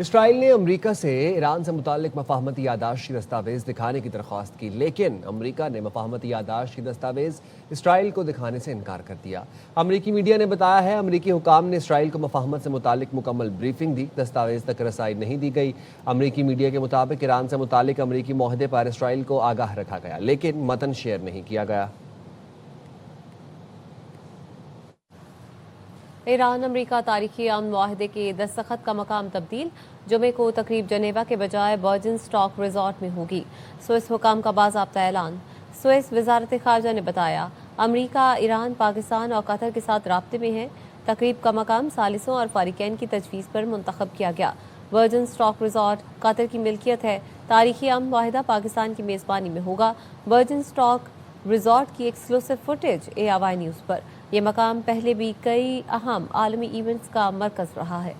اسرائیل نے امریکہ سے ایران سے متعلق مفاہمتی یادداشت کی دستاویز دکھانے کی درخواست کی، لیکن امریکہ نے مفاہمتی یادداشت کی دستاویز اسرائیل کو دکھانے سے انکار کر دیا۔ امریکی میڈیا نے بتایا ہے امریکی حکام نے اسرائیل کو مفاہمت سے متعلق مکمل بریفنگ دی، دستاویز تک رسائی نہیں دی گئی۔ امریکی میڈیا کے مطابق ایران سے متعلق امریکی معاہدے پر اسرائیل کو آگاہ رکھا گیا، لیکن متن شیئر نہیں کیا گیا۔ ایران امریکہ تاریخی امن معاہدے کے دستخط کا مقام تبدیل، جمعے کو تقریب جنیوا کے بجائے ورجن اسٹاک ریزورٹ میں ہوگی۔ سوئس حکام کا باضابطہ اعلان۔ سوئس وزارت خارجہ نے بتایا امریکہ، ایران، پاکستان اور قطر کے ساتھ رابطے میں ہے۔ تقریب کا مقام ثالثوں اور فریقین کی تجویز پر منتخب کیا گیا۔ ورجن اسٹاک ریزورٹ قطر کی ملکیت ہے۔ تاریخی امن معاہدہ پاکستان کی میزبانی میں ہوگا۔ ورجن اسٹاک ریزورٹ کی ایکسکلوسیو فوٹیج ARY نیوز پر۔ یہ مقام پہلے بھی کئی اہم عالمی ایونٹس کا مرکز رہا ہے۔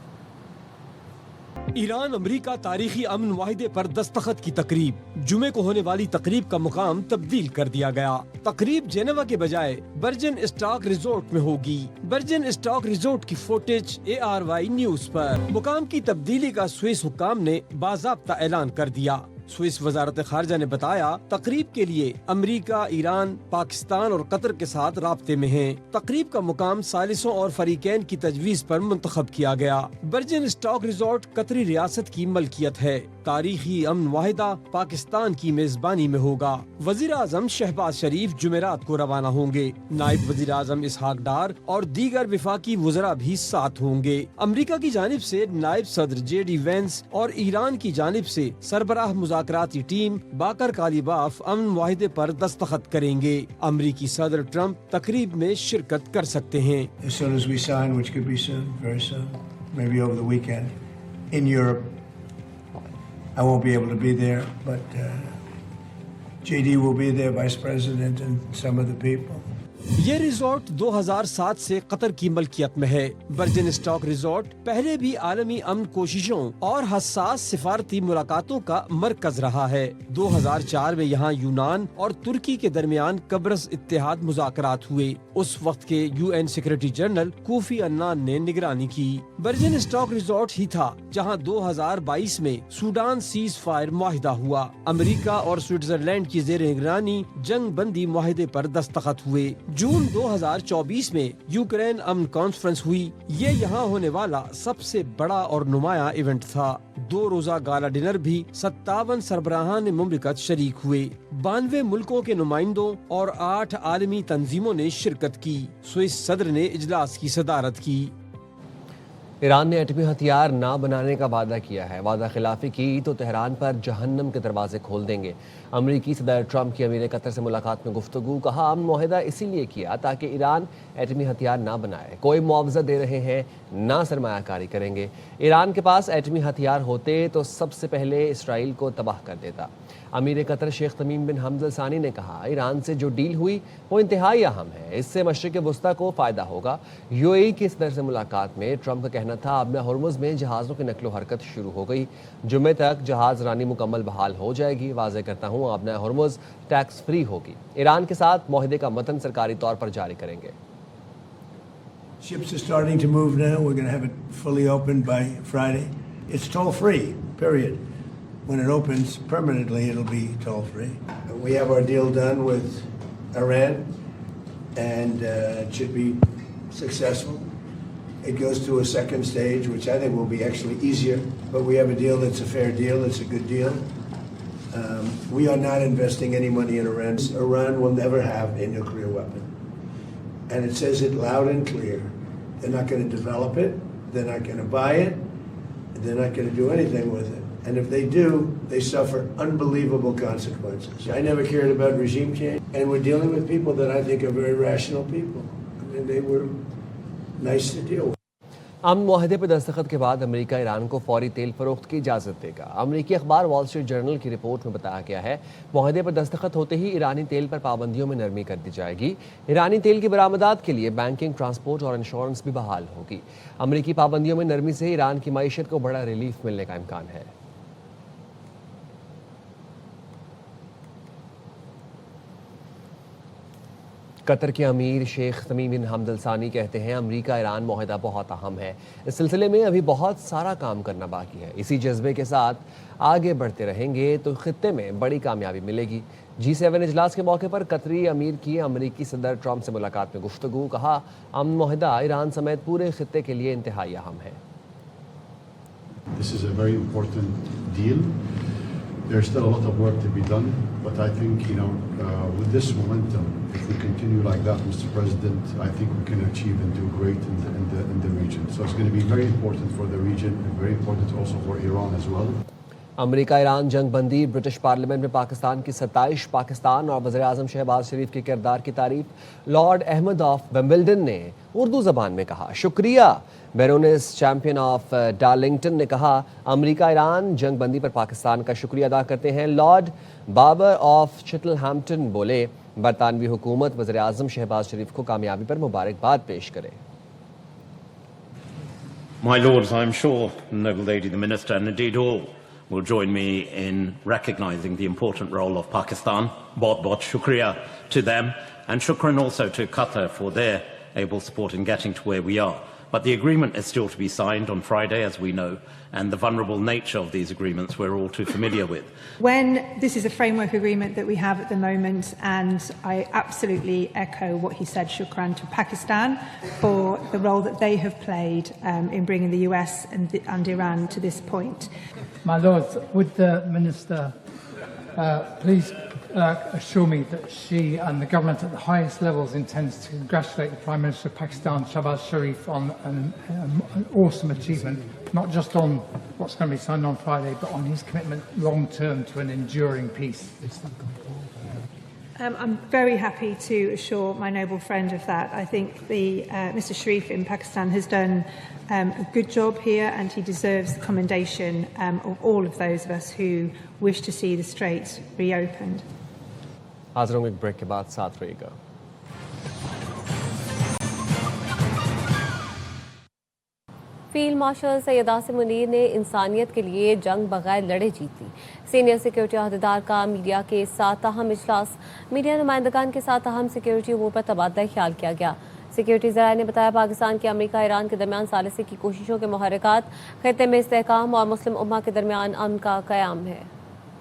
ایران امریکہ تاریخی امن معاہدے پر دستخط کی تقریب، جمعے کو ہونے والی تقریب کا مقام تبدیل کر دیا گیا۔ تقریب جنیوا کے بجائے ورجن اسٹاک ریزورٹ میں ہوگی۔ ورجن اسٹاک ریزورٹ کی فوٹیج ARY نیوز پر۔ مقام کی تبدیلی کا سوئس حکام نے باضابطہ اعلان کر دیا۔ سوئس وزارت خارجہ نے بتایا تقریب کے لیے امریکہ، ایران، پاکستان اور قطر کے ساتھ رابطے میں ہیں۔ تقریب کا مقام ثالثوں اور فریقین کی تجویز پر منتخب کیا گیا۔ ورجن اسٹاک ریزورٹ قطری ریاست کی ملکیت ہے۔ تاریخی امن معاہدہ پاکستان کی میزبانی میں ہوگا۔ وزیر اعظم شہباز شریف جمعرات کو روانہ ہوں گے۔ نائب وزیر اعظم اسحاق ڈار اور دیگر وفاقی وزراء بھی ساتھ ہوں گے۔ امریکہ کی جانب سے نائب صدر JD وینس اور ایران کی جانب سے سربراہ مذاکراتی ٹیم باقر کالیباف امن معاہدے پر دستخط کریں گے۔ امریکی صدر ٹرمپ تقریب میں شرکت کر سکتے ہیں۔ As soon as we sign, which could be soon, very soon, maybe over the weekend, in Europe. I won't be able to be there, but JD will be there, Vice President, and some of the people. یہ resort 2007 سے قطر کی ملکیت میں ہے۔ Virgin stock resort پہلے بھی عالمی امن کوششوں اور حساس سفارتی ملاقاتوں کا مرکز رہا ہے۔ 2004 میں یہاں یونان اور ترکی کے درمیان قبرص اتحاد مذاکرات ہوئے۔ اس وقت کے UN secretary general Kofi Annan نے نگرانی کی۔ ورجن اسٹاک ریزورٹ ہی تھا جہاں 2022 میں سوڈان سیز فائر معاہدہ ہوا۔ امریکہ اور سوئٹزرلینڈ کی زیر نگرانی جنگ بندی معاہدے پر دستخط ہوئے۔ جون 2024 میں یوکرین امن کانفرنس ہوئی۔ یہ یہاں ہونے والا سب سے بڑا اور نمایاں ایونٹ تھا۔ 2 روزہ گالا ڈنر بھی 57 سربراہان مملکت شریک ہوئے۔ 92 ملکوں کے نمائندوں اور 8 عالمی تنظیموں نے شرکت کی۔ سوئس صدر نے اجلاس کی صدارت کی۔ ایران نے ایٹمی ہتھیار نہ بنانے کا وعدہ کیا ہے۔ وعدہ خلافی کی تو تہران پر جہنم کے دروازے کھول دیں گے۔ امریکی صدر ٹرمپ کی امیر قطر سے ملاقات میں گفتگو، کہا امن معاہدہ اسی لیے کیا تاکہ ایران ایٹمی ہتھیار نہ بنائے۔ کوئی معاوضہ دے رہے ہیں نہ سرمایہ کاری کریں گے۔ ایران کے پاس ایٹمی ہتھیار ہوتے تو سب سے پہلے اسرائیل کو تباہ کر دیتا۔ امیر قطر شیخ تمیم بن حمد الثانی نے کہا ایران سے جو ڈیل ہوئی وہ انتہائی اہم ہے، اس سے مشرق وسطیٰ کو فائدہ ہوگا۔ UAE کے صدر سے ملاقات میں ٹرمپ کا کہنا تھا آبِ ہرمز میں جہازوں کی نقل و حرکت شروع ہو گئی، جمعے تک جہاز رانی مکمل بحال ہو جائے گی۔ واضح کرتا ہوں آبِ ہرمز ٹیکس فری ہوگی۔ ایران کے ساتھ معاہدے کا متن سرکاری طور پر جاری کریں گے۔ Ships are starting to move now. We're going to have it fully open by Friday. It's toll free, period. When it opens permanently, it'll be toll free. We have our deal done with Iran, and it should be successful. It goes to a second stage, which I think will be actually easier. But we have a deal that's a fair deal. It's a good deal. We are not investing any money in Iran. Iran will never have a nuclear weapon. And it says it loud and clear. They're not going to develop it. They're not going to buy it. They're not going to do anything with it. And if they do, they suffer unbelievable consequences. I never cared about regime change. And we're dealing with people that I think are very rational people. I mean, they were nice to deal with. امن معاہدے پر دستخط کے بعد امریکہ ایران کو فوری تیل فروخت کی اجازت دے گا۔ امریکی اخبار وال اسٹریٹ جرنل کی رپورٹ میں بتایا گیا ہے معاہدے پر دستخط ہوتے ہی ایرانی تیل پر پابندیوں میں نرمی کر دی جائے گی۔ ایرانی تیل کی برآمدات کے لیے بینکنگ، ٹرانسپورٹ اور انشورنس بھی بحال ہوگی۔ امریکی پابندیوں میں نرمی سے ایران کی معیشت کو بڑا ریلیف ملنے کا امکان ہے۔ قطر کے امیر شیخ تمیم بن حمد الثانی کہتے ہیں امریکہ ایران معاہدہ بہت اہم ہے، اس سلسلے میں ابھی بہت سارا کام کرنا باقی ہے، اسی جذبے کے ساتھ آگے بڑھتے رہیں گے تو خطے میں بڑی کامیابی ملے گی۔ G7 اجلاس کے موقع پر قطری امیر کی امریکی صدر ٹرمپ سے ملاقات میں گفتگو، کہا امن معاہدہ ایران سمیت پورے خطے کے لیے انتہائی اہم ہے۔ This is a very important deal. There's still a lot of work to be done, but I think, with this momentum, if we continue like that, Mr. President, I think we can achieve and do great in the region. So it's going to be very important for the region and very important also for Iran as well. امریکہ ایران جنگ بندی، British parliament میں پاکستان کی ستائش، پاکستان اور وزیر اعظم شہباز شریف کے کردار کی تعریف۔ لارڈ احمد آف ومبلڈن نے اردو زبان میں کہا شکریہ۔ بیرونس چیمپئن آف ڈارلنگٹن نے کہا امریکہ ایران جنگ بندی پر پاکستان کا شکریہ ادا کرتے ہیں۔ لارڈ بابر آف چٹل ہیمپٹن بولے برطانوی حکومت وزیر اعظم شہباز شریف کو کامیابی پر مبارکباد پیش کرے۔ My Lords, I am sure the Noble Lady, the Minister, and indeed all will join me in recognising the important role of Pakistan. Bahut shukriya to them, and shukran also to Qatar for their able support in getting to where we are. But the agreement is still to be signed on Friday, as we know, and the vulnerable nature of these agreements we're all too familiar with. When this is a framework agreement that we have at the moment, and I absolutely echo what he said, shukran to Pakistan for the role that they have played in bringing the US and Iran to this point. My Lords, would the Minister please assure me that she and the government at the highest levels intends to congratulate the Prime Minister of Pakistan, Shehbaz Sharif, on an awesome achievement, not just on what's going to be signed on Friday, but on his commitment long term to an enduring peace. I'm very happy to assure my noble friend of that. I think Mr. Sharif in Pakistan has done a good job here, and he deserves the commendation of all of those of us who wish to see the Strait reopened. حاضر ہوں گے ایک break کے بعد، ساتھ رہیے گا۔ Field marshal Syed Asim Munir نے انسانیت کے لیے جنگ بغیر لڑے جیت لی۔ سینئر سیکیورٹی عہدیدار کا میڈیا کے ساتھ اہم اجلاس، میڈیا نمائندگان کے ساتھ اہم سیکیورٹی امور پر تبادلہ خیال کیا گیا۔ سیکیورٹی ذرائع نے بتایا پاکستان کی امریکہ ایران کے درمیان ثالثی کی کوششوں کے محرکات، خطے میں استحکام اور مسلم امہ کے درمیان امن کا قیام ہے۔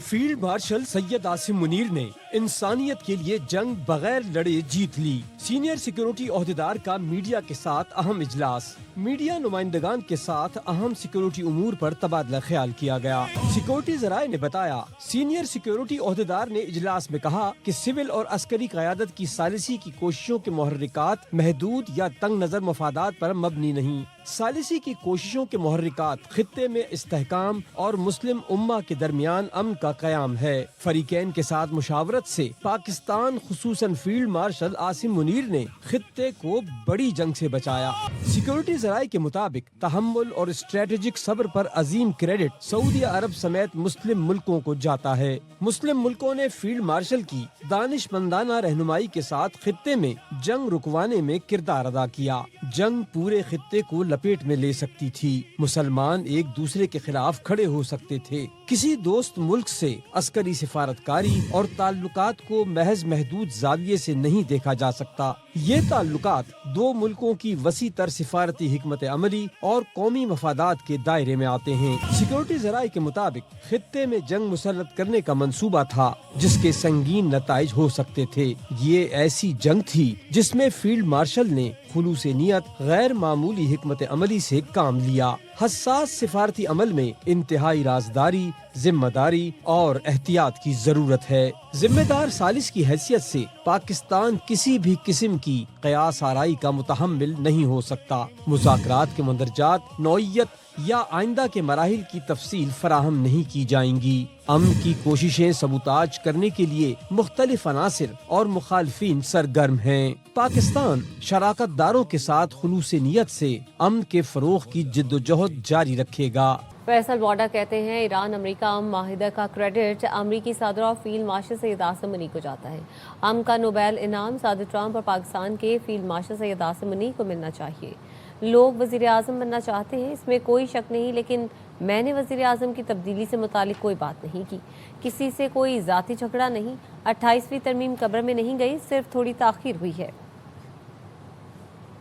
فیلڈ مارشل سید عاصم منیر نے انسانیت کے لیے جنگ بغیر لڑے جیت لی۔ سینئر سیکیورٹی عہدیدار کا میڈیا کے ساتھ اہم اجلاس، میڈیا نمائندگان کے ساتھ اہم سیکیورٹی امور پر تبادلہ خیال کیا گیا۔ سیکیورٹی ذرائع نے بتایا سینئر سیکیورٹی عہدیدار نے اجلاس میں کہا کہ سول اور عسکری قیادت کی ثالثی کی کوششوں کے محرکات محدود یا تنگ نظر مفادات پر مبنی نہیں۔ ثالثی کی کوششوں کے محرکات خطے میں استحکام اور مسلم امہ کے درمیان امن کا قیام ہے۔ فریقین کے ساتھ مشاورت سے پاکستان خصوصاً فیلڈ مارشل عاصم منیر نے خطے کو بڑی جنگ سے بچایا۔ سیکیورٹی ذرائع کے مطابق تحمل اور اسٹریٹجک صبر پر عظیم کریڈٹ سعودی عرب سمیت مسلم ملکوں کو جاتا ہے۔ مسلم ملکوں نے فیلڈ مارشل کی دانش مندانہ رہنمائی کے ساتھ خطے میں جنگ رکوانے میں کردار ادا کیا۔ جنگ پورے خطے کو لپیٹ میں لے سکتی تھی، مسلمان ایک دوسرے کے خلاف کھڑے ہو سکتے تھے۔ کسی دوست ملک سے عسکری سفارتکاری اور تعلقات کو محض محدود زاویے سے نہیں دیکھا جا سکتا۔ یہ تعلقات دو ملکوں کی وسیع تر سفارتی حکمت عملی اور قومی مفادات کے دائرے میں آتے ہیں۔ سیکیورٹی ذرائع کے مطابق خطے میں جنگ مسلط کرنے کا منصوبہ تھا جس کے سنگین نتائج ہو سکتے تھے۔ یہ ایسی جنگ تھی جس میں فیلڈ مارشل نے خلوص نیت، غیر معمولی حکمت عملی سے کام لیا۔ حساس سفارتی عمل میں انتہائی رازداری، ذمہ داری اور احتیاط کی ضرورت ہے۔ ذمہ دار ثالث کی حیثیت سے پاکستان کسی بھی قسم کی قیاس آرائی کا متحمل نہیں ہو سکتا۔ مذاکرات کے مندرجات، نوعیت یا آئندہ کے مراحل کی تفصیل فراہم نہیں کی جائیں گی۔ امن کی کوششیں سبوتاج کرنے کے لیے مختلف عناصر اور مخالفین سرگرم ہیں۔ پاکستان شراکت داروں کے ساتھ خلوص نیت سے امن کے فروغ کی جد و جہد جاری رکھے گا۔ فیصل واڈا کہتے ہیں ایران امریکہ امن معاہدہ کا کریڈٹ امریکی صدر اور فیلڈ مارشل سید عاصم منی کو جاتا ہے۔ امن کا نوبیل انعام صدر ٹرمپ اور پاکستان کے فیلڈ مارشل سید عاصم منی کو ملنا چاہیے۔ لوگ وزیر اعظم بننا چاہتے ہیں، اس میں کوئی شک نہیں، لیکن میں نے وزیر اعظم کی تبدیلی سے متعلق کوئی بات نہیں کی، کسی سے کوئی ذاتی جھگڑا نہیں، 28ویں ترمیم قبر میں نہیں گئی، صرف تھوڑی تاخیر ہوئی ہے۔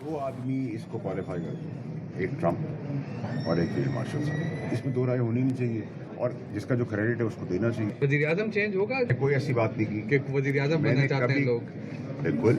دو آدمی اس کو کوالیفائی کرتے ہیں، ایک ٹرمپ اور ایک فیلڈ مارشل صاحب، اس میں دو رائے ہونی نہیں چاہیے اور جس کا جو کریڈٹ ہے اس کو دینا چاہیے۔ وزیر اعظم چینج ہوگا؟ کوئی ایسی بات نہیں کی کہ وزیر اعظم بننا چاہتے ہیں لوگ؟ بالکل